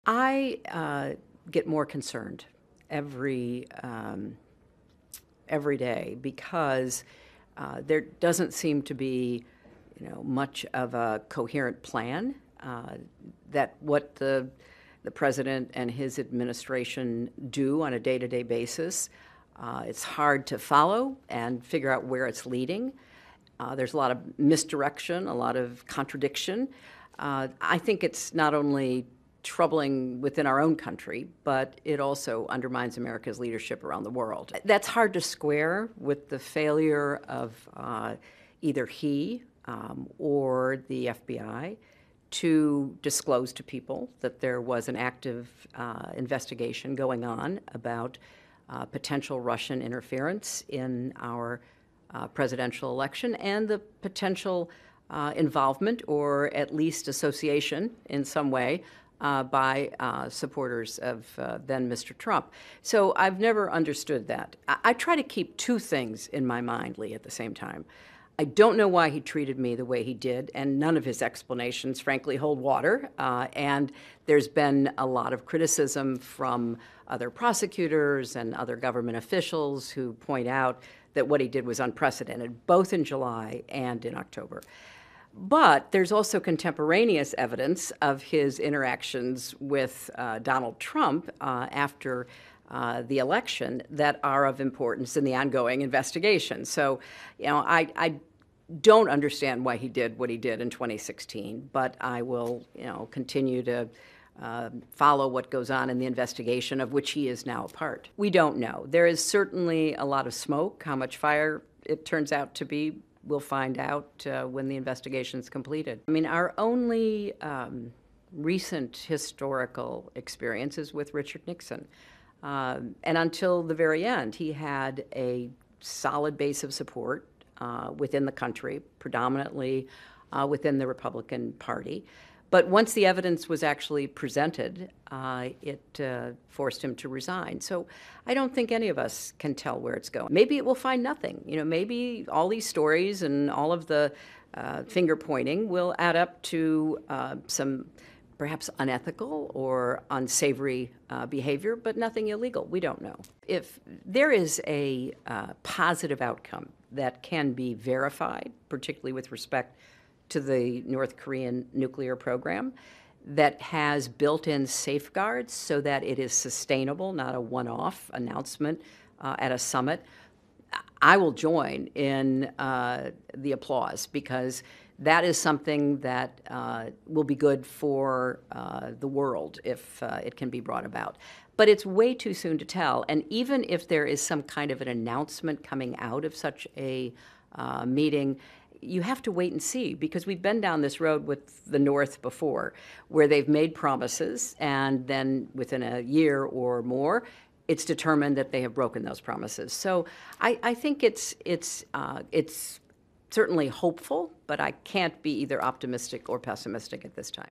I get more concerned every day because there doesn't seem to be, much of a coherent plan. That what the president and his administration do on a day-to-day basis, it's hard to follow and figure out where it's leading. There's a lot of misdirection, a lot of contradiction. I think it's not only troubling within our own country, but it also undermines America's leadership around the world. That's hard to square with the failure of either he or the FBI to disclose to people that there was an active investigation going on about potential Russian interference in our presidential election and the potential involvement or at least association in some way by supporters of then Mr. Trump. So I've never understood that. I try to keep two things in my mind, Lee, at the same time. I don't know why he treated me the way he did, and none of his explanations, frankly, hold water. And there's been a lot of criticism from other prosecutors and other government officials who point out that what he did was unprecedented, both in July and in October. But there's also contemporaneous evidence of his interactions with Donald Trump after the election that are of importance in the ongoing investigation. So, I don't understand why he did what he did in 2016, but I will, continue to follow what goes on in the investigation of which he is now a part. We don't know. There is certainly a lot of smoke. How much fire it turns out to be, we'll find out when the investigation is completed. I mean, our only recent historical experience is with Richard Nixon. And until the very end, he had a solid base of support within the country, predominantly within the Republican Party. But once the evidence was actually presented, it forced him to resign. So I don't think any of us can tell where it's going. Maybe it will find nothing. Maybe all these stories and all of the finger pointing will add up to some perhaps unethical or unsavory behavior, but nothing illegal. We don't know. If there is a positive outcome that can be verified, particularly with respect to the North Korean nuclear program, that has built-in safeguards so that it is sustainable, not a one-off announcement at a summit, I will join in the applause, because that is something that will be good for the world if it can be brought about. But it's way too soon to tell. And even if there is some kind of an announcement coming out of such a meeting, you have to wait and see, because we've been down this road with the North before, where they've made promises, and then within a year or more, it's determined that they have broken those promises. So I think it's certainly hopeful, but I can't be either optimistic or pessimistic at this time.